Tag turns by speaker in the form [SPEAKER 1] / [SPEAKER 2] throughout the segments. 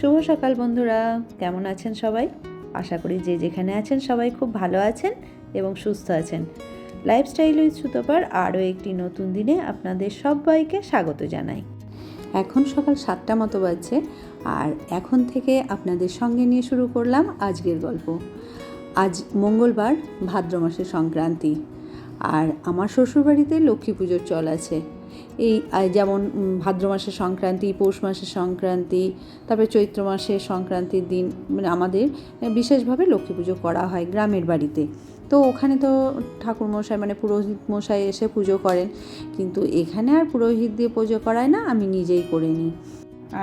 [SPEAKER 1] শুভ সকাল বন্ধুরা, কেমন আছেন সবাই? আশা করি যে যেখানে আছেন সবাই খুব ভালো আছেন এবং সুস্থ আছেন। লাইফস্টাইল উইথ সুতপার আরও একটি নতুন দিনে আপনাদের সবাইকে স্বাগত জানাই। এখন সকাল 7টা মতো বাজছে, আর এখন থেকে আপনাদের সঙ্গে নিয়ে শুরু করলাম আজকের গল্প। আজ মঙ্গলবার, ভাদ্র মাসের সংক্রান্তি, আর আমার শ্বশুরবাড়িতে লক্ষ্মী পুজোর চল আছে। এই যেমন ভাদ্র মাসের সংক্রান্তি, পৌষ মাসের সংক্রান্তি, তারপরে চৈত্র মাসের সংক্রান্তির দিন মানে আমাদের বিশেষভাবে লক্ষ্মী পুজো করা হয় গ্রামের বাড়িতে। তো ওখানে তো ঠাকুরমশাই মানে পুরোহিত মশাই এসে পুজো করেন, কিন্তু এখানে আর পুরোহিত দিয়ে পুজো করায় না, আমি নিজেই করে নিই।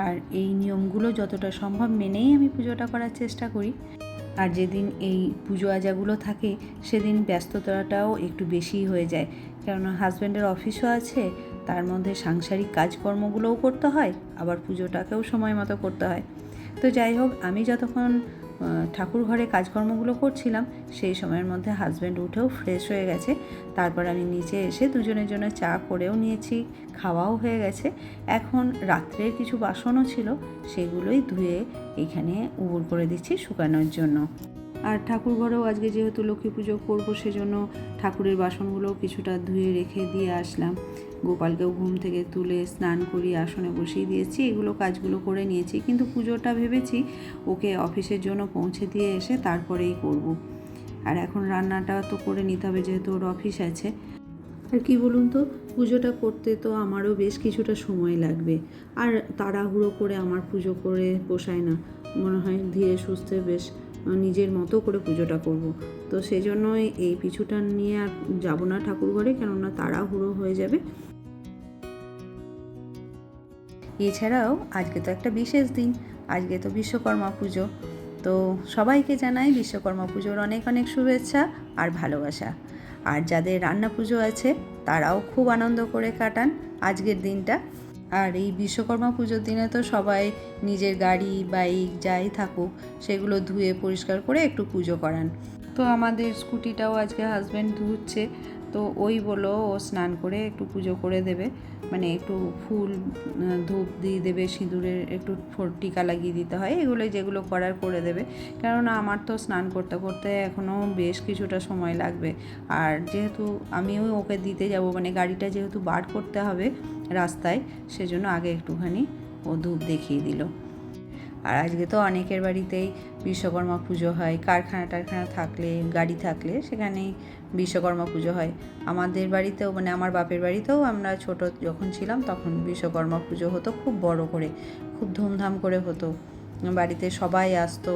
[SPEAKER 1] আর এই নিয়মগুলো যতটা সম্ভব মেনেই আমি পুজোটা করার চেষ্টা করি। আর যেদিন এই পুজো আজাগুলো থাকে সেদিন ব্যস্ততাটাও একটু বেশিই হয়ে যায়, কেননা হাজব্যান্ডের অফিসও আছে, তার মধ্যে সাংসারিক কাজকর্মগুলোও করতে হয়, আবার পুজোটাকেও সময় মতো করতে হয়। তো যাই হোক, আমি যতক্ষণ ঠাকুর ঘরে কাজকর্মগুলো করছিলাম সেই সময়ের মধ্যে হাজব্যান্ড উঠেও ফ্রেশ হয়ে গেছে। তারপর আমি নিচে এসে দুজনের জন্য চা করেও নিয়েছি, খাওয়াও হয়ে গেছে। এখন রাত্রের কিছু বাসনও ছিল, সেগুলোই ধুয়ে এখানে উবুর করে দিচ্ছি শুকানোর জন্য। আর ঠাকুর ঘরেও আজকে যেহেতু লক্ষ্মী পুজো করবো, সেজন্য ঠাকুরের বাসনগুলোও কিছুটা ধুয়ে রেখে দিয়ে আসলাম। গোপালকেও ঘুম থেকে তুলে স্নান করিয়ে আসনে বসিয়ে দিয়েছি, এগুলো কাজগুলো করে নিয়েছি, কিন্তু পুজোটা ভেবেছি ওকে অফিসের জন্য পৌঁছে দিয়ে এসে তারপরেই করব। আর এখন রান্নাটা তো করে নিতে হবে, যেহেতু ওর অফিস আছে। আর কি বলুন তো, পুজোটা করতে তো আমারও বেশ কিছুটা সময় লাগবে, আর তাড়াহুড়ো করে আমার পুজো করে পোষায় না। মনে হয় ধীরে সুস্থে বেশ নিজের মতো করে পুজোটা করব। তো সেই জন্যই এই পিছুটা নিয়ে আর যাব না ঠাকুর ঘরে, কেননা তাড়াহুড়ো হয়ে যাবে। এছাড়াও আজকে তো একটা বিশেষ দিন, আজকে তো বিশ্বকর্মা পুজো। তো সবাইকে জানাই বিশ্বকর্মা পুজোর অনেক অনেক শুভেচ্ছা আর ভালোবাসা। আর যাদের রান্না পুজো আছে তারাও খুব আনন্দ করে কাটান আজকের দিনটা। আর এই বিশ্বকর্মা পুজোর দিনে তো সবাই নিজের গাড়ি, বাইক যাই থাকুক সেগুলো ধুয়ে পরিষ্কার করে একটু পুজো করান। তো আমাদের স্কুটিটাও আজকে হাজব্যান্ড ধুচ্ছে, তো ওই বলো ও স্নান করে একটু পুজো করে দেবে, মানে একটু ফুল ধূপ দিয়ে দেবে, সিঁদুরের একটু টিকা লাগিয়ে দিতে হয়, এগুলো যেগুলো করার করে দেবে। কেননা আমার তো স্নান করতে করতে এখনও বেশ কিছুটা সময় লাগবে। আর যেহেতু আমিও ওকে দিতে যাব, মানে গাড়িটা যেহেতু বার করতে হবে রাস্তায়, সেজন্য আগে একটুখানি ও ধূপ দেখিয়ে দিল। আর আজকে তো অনেকের বাড়িতেই বিশ্বকর্মা পুজো হয়, কারখানা টারখানা থাকলে, গাড়ি থাকলে সেখানেই বিশ্বকর্মা পুজো হয়। আমাদের বাড়িতেও মানে আমার বাপের বাড়িতেও আমরা ছোট যখন ছিলাম তখন বিশ্বকর্মা পুজো হতো খুব বড় করে, খুব ধুমধাম করে হতো, বাড়িতে সবাই আসতো।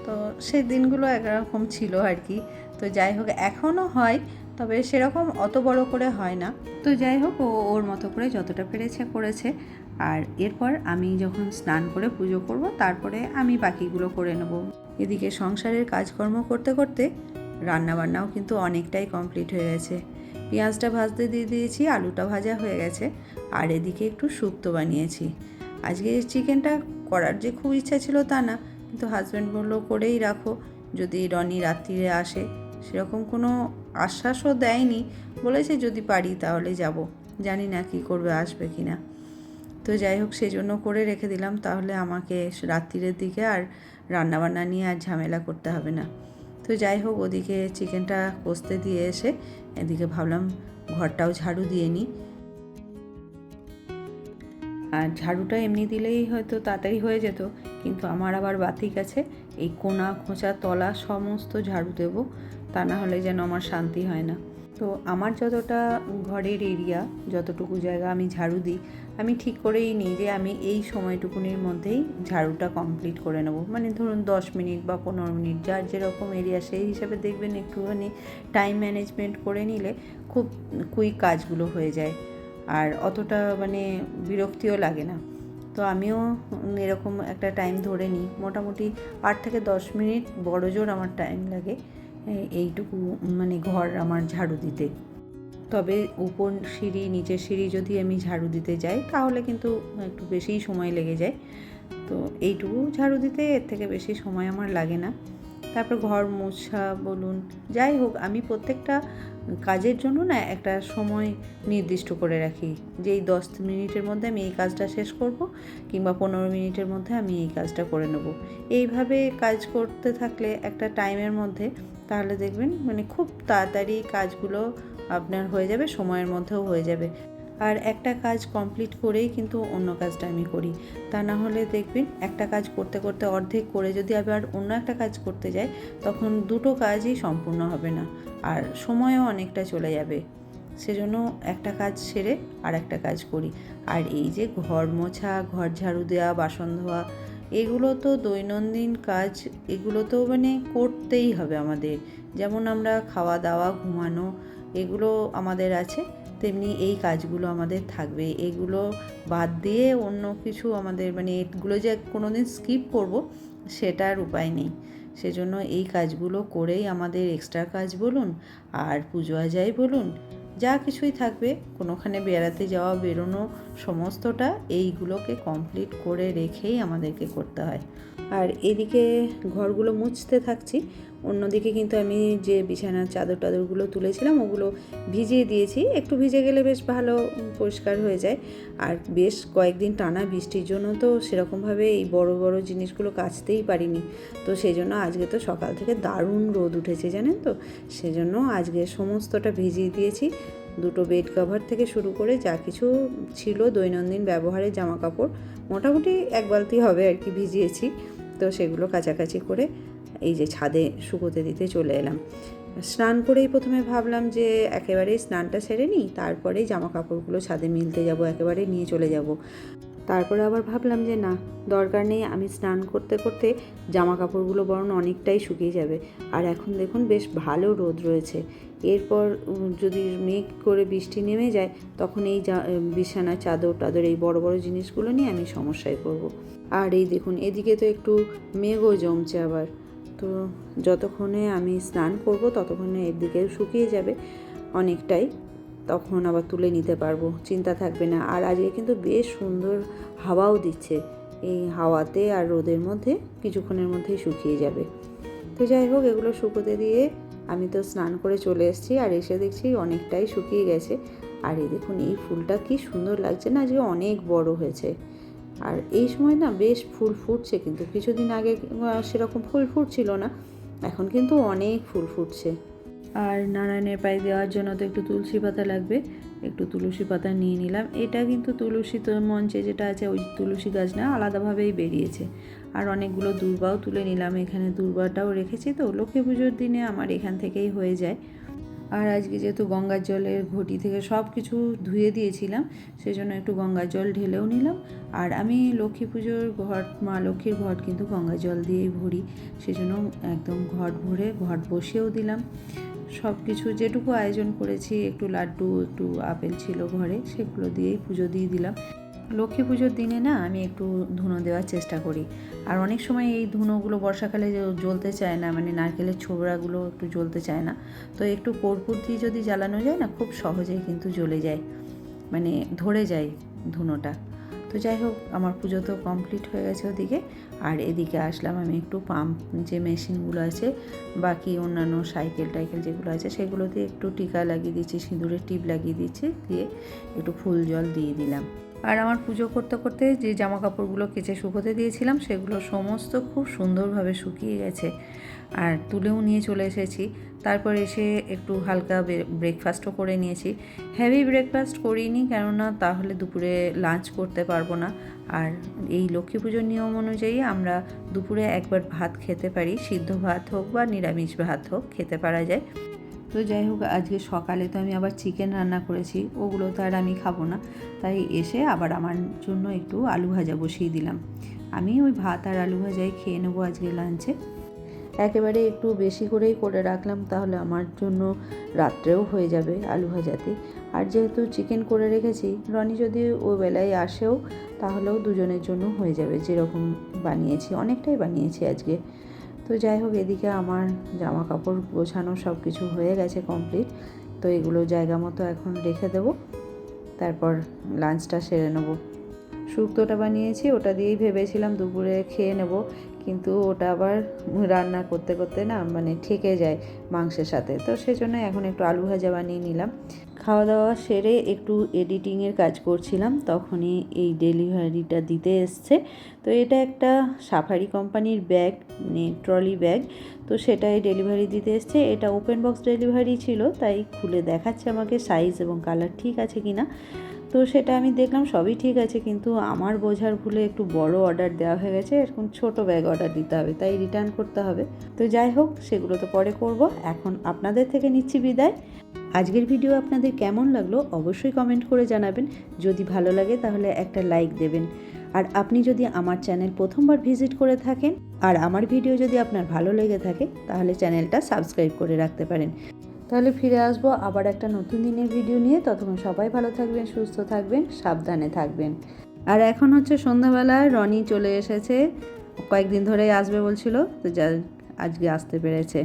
[SPEAKER 1] তো সেই দিনগুলো একরকম ছিল আর কি। তো যাই হোক, এখনও হয়, তবে সেরকম অত বড় করে হয় না। তো যাই হোক, ও ওর মতো করে যতটা পেরেছে করেছে। আর এরপর আমি যখন স্নান করে পুজো করব, তারপরে আমি বাকিগুলো করে নেব। এদিকে সংসারের কাজকর্ম করতে করতে রান্নাবান্নাও কিন্তু অনেকটাই কমপ্লিট হয়ে গেছে। পেঁয়াজটা ভাজতে দিয়ে দিয়েছি, আলুটা ভাজা হয়ে গেছে, আর এদিকে একটু শুক্তো বানিয়েছি। আজকে চিকেনটা করার যে খুব ইচ্ছা ছিল তা না, কিন্তু হাজব্যান্ড বললো করেই রাখো, যদি রনি রাত্রিরে আসে। সেরকম কোনো আশ্বাসও দেয়নি, বলেছে যদি পারি তাহলে যাব, জানি না কি করবে, আসবে কি না। তো যাই হোক, সেই জন্য করে রেখে দিলাম, তাহলে আমাকে রাত্রিরের দিকে আর রান্নাবান্না নিয়ে আর ঝামেলা করতে হবে না। তো যাই হোক, ওদিকে চিকেনটা কষতে দিয়ে এসে এদিকে ভাবলাম ঘরটাও ঝাড়ু দিয়ে নিই। আর ঝাড়ুটা এমনি দিলেই হয়তো তাড়াতাড়ি হয়ে যেত, কিন্তু আমার আবার বাতিক আছে, এই কোনা খোঁচা তলা সমস্ত ঝাড়ু দেবো, তা না হলে যেন আমার শান্তি হয় না। তো আমার যতটা ঘরের এরিয়া, যতটুকু জায়গা আমি ঝাড়ু দিই, আমি ঠিক করেই নিই যে আমি এই সময়টুকুনির মধ্যেই ঝাড়ুটা কমপ্লিট করে নেব। মানে ধরুন 10 মিনিট বা 15 মিনিট, যার যেরকম এরিয়া সেই হিসাবে দেখবেন একটুখানি টাইম ম্যানেজমেন্ট করে নিলে খুব কুইক কাজগুলো হয়ে যায়, আর অতটা মানে বিরক্তিও লাগে না। তো আমিও এরকম একটা টাইম ধরে নিই, মোটামুটি 8 থেকে 10 মিনিট বড় জোর আমার টাইম লাগে এইটুকু মানে ঘর আমার ঝাড়ু দিতে। তবে উপর সিঁড়ি নিচের সিঁড়ি যদি আমি ঝাড়ু দিতে যাই তাহলে কিন্তু একটু বেশিই সময় লেগে যায়। তো এইটুকু ঝাড়ু দিতে এর থেকে বেশি সময় আমার লাগে না। তারপর ঘর মোছা বলুন, যাই হোক আমি প্রত্যেকটা কাজের জন্য না একটা সময় নির্দিষ্ট করে রাখি যে এই 10 মিনিটের মধ্যে আমি এই কাজটা শেষ করব, কিংবা 15 মিনিটের মধ্যে আমি এই কাজটা করে নেব। এইভাবে কাজ করতে থাকলে একটা টাইমের মধ্যে, তাহলে দেখবেন মানে খুব তাড়াতাড়ি কাজগুলো আপনার হয়ে যাবে, সময়ের মধ্যেও হয়ে যাবে। আর একটা কাজ কমপ্লিট করেই কিন্তু অন্য কাজটা আমি করি, তা না হলে দেখবেন একটা কাজ করতে করতে অর্ধেক করে যদি আবার অন্য একটা কাজ করতে যাই, তখন দুটো কাজই সম্পূর্ণ হবে না আর সময়ও অনেকটা চলে যাবে। সেজন্য একটা কাজ সেরে আর একটা কাজ করি। আর এই যে ঘর মোছা, ঘর ঝাড়ু দেওয়া, বাসন ধোয়া, এগুলো তো দৈনন্দিন কাজ, এগুলো তো মানে করতেই হবে আমাদের। যেমন আমরা খাওয়া দাওয়া, ঘুমানো, এগুলো আমাদের আছে, তেমনি এই কাজগুলো আমাদের থাকবে। এগুলো বাদ দিয়ে অন্য কিছু আমাদের মানে এগুলো যে কোনো দিন স্কিপ করব সেটার উপায় নেই। সেজন্য এই কাজগুলো করেই আমাদের এক্সট্রা কাজ বলুন আর পুজো আজাই বলুন, যা কিছুই থাকবে, কোনোখানে বেড়াতে যাওয়া, বেরোনো, সমস্তটা এইগুলোকে কমপ্লিট করে রেখেই আমাদেরকে করতে হয়। আর এদিকে ঘরগুলো মুছতে থাকছি, অন্যদিকে কিন্তু আমি যে বিছানার চাদর টাদরগুলো তুলেছিলাম ওগুলো ভিজিয়ে দিয়েছি। একটু ভিজে গেলে বেশ ভালো পরিষ্কার হয়ে যায়। আর বেশ কয়েকদিন টানা বৃষ্টির জন্য তো সেরকমভাবে এই বড় বড় জিনিসগুলো কাচতেই পারিনি। তো সেই জন্য আজকে তো সকাল থেকে দারুণ রোদ উঠেছে জানেন তো, সেজন্য আজকে সমস্তটা ভিজিয়ে দিয়েছি। দুটো বেড কভার থেকে শুরু করে যা কিছু ছিল দৈনন্দিন ব্যবহারের জামা কাপড়, মোটামুটি 1 বালতি হবে আর কি ভিজিয়েছি। তো সেগুলো কাচাকাচি করে এই যে ছাদে শুকোতে দিতে চলে এলাম। স্নান করেই প্রথমে ভাবলাম যে একেবারেই স্নানটা সেরে নিই, তারপরেই জামা কাপড়গুলো ছাদে মিলতে যাব, একেবারে নিয়ে চলে যাব। তারপরে আবার ভাবলাম যে না, দরকার নেই, আমি স্নান করতে করতে জামা কাপড়গুলো বরং অনেকটাই শুকিয়ে যাবে। আর এখন দেখুন বেশ ভালো রোদ রয়েছে। এরপর যদি মেঘ করে বৃষ্টি নেমে যায়, তখন এই বিছানার চাদর টাদর এই বড় বড় জিনিসগুলো নিয়ে আমি সমস্যায় পড়ব। আর এই দেখুন এদিকে তো একটু মেঘও জমছে আবার। তো যতক্ষণে আমি স্নান করব ততক্ষণে এদিকে শুকিয়ে যাবে অনেকটাই, তখন আবার তুলে নিতে পারবো, চিন্তা থাকবে না। আর আজকে কিন্তু বেশ সুন্দর হাওয়াও দিচ্ছে, এই হাওয়াতে আর রোদের মধ্যে কিছুক্ষণের মধ্যেই শুকিয়ে যাবে। তো যাই হোক, এগুলো শুকোতে দিয়ে আমি তো স্নান করে চলে এসেছি, আর এসে দেখছি অনেকটাই শুকিয়ে গেছে। আর এই দেখুন এই ফুলটা কি সুন্দর লাগছে না, আজকে অনেক বড় হয়েছে। আর এই সময় না বেশ ফুল ফুটছে, কিন্তু কিছুদিন আগে সেরকম ফুল ফুটছিল না, এখন কিন্তু অনেক ফুল ফুটছে। আর নারায়ণের পায়ে দেওয়ার জন্য তো একটু তুলসী পাতা লাগবে, একটু তুলসী পাতা নিয়ে নিলাম। এটা কিন্তু তুলসী তো মঞ্চে যেটা আছে ওই তুলসী গাছ না, আলাদাভাবেই বেরিয়েছে। আর অনেকগুলো দূর্বাও তুলে নিলাম, এখানে দূর্বাটাও রেখেছি, তো লক্ষ্মী পুজোর দিনে আমার এখান থেকেই হয়ে যায়। আর আজকে যেহেতু গঙ্গার জলের ঘটি থেকে সব কিছু ধুয়ে দিয়েছিলাম, সেজন্য একটু গঙ্গার জল ঢেলেও নিলাম। আর আমি লক্ষ্মী পুজোর ঘট, মা লক্ষ্মীর ঘট কিন্তু গঙ্গা জল দিয়েই ভরি, সেজন্য একদম ঘট ভরে ঘট বসিয়েও দিলাম। সব কিছু যেটুকু আয়োজন করেছি, একটু লাড্ডু, একটু আপেল ছিল ঘরে, সেগুলো দিয়েই পুজো দিয়ে দিলাম। লক্ষ্মী পুজোর দিনে না আমি একটু ধুনো দেওয়ার চেষ্টা করি। আর অনেক সময় এই ধুনোগুলো বর্ষাকালে জ্বলতে চায় না, মানে নারকেলের ছোবড়াগুলো একটু জ্বলতে চায় না, তো একটু কর্পূর দিয়ে যদি জ্বালানো যায় না, খুব সহজেই কিন্তু জ্বলে যায়, মানে ধরে যায় ধুনোটা। তো যাই হোক, আমার পুজো তো কমপ্লিট হয়ে গেছে ওদিকে। আর এদিকে আসলাম আমি একটু পাম্প যে মেশিনগুলো আছে, বাকি অন্যান্য সাইকেল টাইকেল যেগুলো আছে সেগুলোতে একটু টিকা লাগিয়ে দিচ্ছি, সিঁদুরের টিপ লাগিয়ে দিচ্ছি, দিয়ে একটু ফুল জল দিয়ে দিলাম। আর আমার পুজো করতে করতে যে জামা কাপড়গুলো কেচে শুকোতে দিয়েছিলাম সেগুলো সমস্ত খুব সুন্দরভাবে শুকিয়ে গেছে, আর তুলেও নিয়ে চলে এসেছি। তারপর এসে একটু হালকা ব্রেকফাস্টও করে নিয়েছি। হেভি ব্রেকফাস্ট করিনি, কেননা তাহলে দুপুরে লাঞ্চ করতে পারবো না। আর এই লক্ষ্মী পুজোর নিয়ম অনুযায়ী আমরা দুপুরে একবার ভাত খেতে পারি, সিদ্ধ ভাত হোক বা নিরামিষ ভাত হোক খেতে পারা যায়। তো যাই হোক, আজকে সকালে তো আমি আবার চিকেন রান্না করেছি, ওগুলো তো আর আমি খাবো না, তাই এসে আবার আমার জন্য একটু আলু ভাজা বসিয়ে দিলাম। আমি ওই ভাত আর আলু ভাজাই খেয়ে নেবো আজকে লাঞ্চে। একেবারে একটু বেশি করেই করে রাখলাম, তাহলে আমার জন্য রাত্রেও হয়ে যাবে আলু ভাজাতে। আর যেহেতু চিকেন করে রেখেছি, রনি যদি ওই বেলায় আসেও তাহলেও দুজনের জন্য হয়ে যাবে, যেরকম বানিয়েছি অনেকটাই বানিয়েছি আজকে। তো যাই হোক, এদিকে আমার জামা কাপড় গোছানো সব কিছু হয়ে গেছে কমপ্লিট। তো এগুলো জায়গা মতো এখন রেখে দেবো, তারপর লাঞ্চটা সেরে নেবো। শুক্তোটা বানিয়েছি, ওটা দিয়েই ভেবেছিলাম দুপুরে খেয়ে নেব, কিন্তু ওটা আবার রান্না করতে করতে না মানে ঠেকে যায় মাংসের সাথে, তো সেজন্য এখন একটু আলু ভাজা বানিয়ে নিলাম। খাওয়া দাওয়া সেরে একটু এডিটিংয়ের কাজ করছিলাম, তখনই এই ডেলিভারিটা দিতে এসছে। তো এটা একটা সাফারি কোম্পানির ব্যাগ, মানে ট্রলি ব্যাগ, তো সেটাই ডেলিভারি দিতে এসছে। এটা ওপেন বক্স ডেলিভারি ছিল, তাই খুলে দেখাচ্ছে আমাকে সাইজ এবং কালার ঠিক আছে কি না। তো সেটা আমি দেখলাম সবই ঠিক আছে, কিন্তু আমার বোঝার ভুলে একটু বড় অর্ডার দেওয়া হয়ে গেছে, এরকম ছোট ব্যাগ অর্ডার দিতে হবে, তাই রিটার্ন করতে হবে। তো যাই হোক, সেগুলো তো পরে করব। এখন আপনাদের থেকে নিচ্ছি বিদায়। আজকের ভিডিও আপনাদের কেমন লাগলো অবশ্যই কমেন্ট করে জানাবেন। যদি ভালো লাগে তাহলে একটা লাইক দেবেন। আর আপনি যদি আমার চ্যানেল প্রথমবার ভিজিট করে থাকেন আর আমার ভিডিও যদি আপনার ভালো লেগে থাকে তাহলে চ্যানেলটা সাবস্ক্রাইব করে রাখতে পারেন। তাহলে ফিরে আসবো আবার একটা নতুন দিনের ভিডিও নিয়ে। ততক্ষণ সবাই ভালো থাকবেন, সুস্থ থাকবেন, সাবধানে থাকবেন। আর এখন হচ্ছে সন্ধ্যাবেলা, রনি চলে এসেছে, কয়েকদিন ধরেই আসবে বলছিল, তো আজকে আসতে পেরেছে।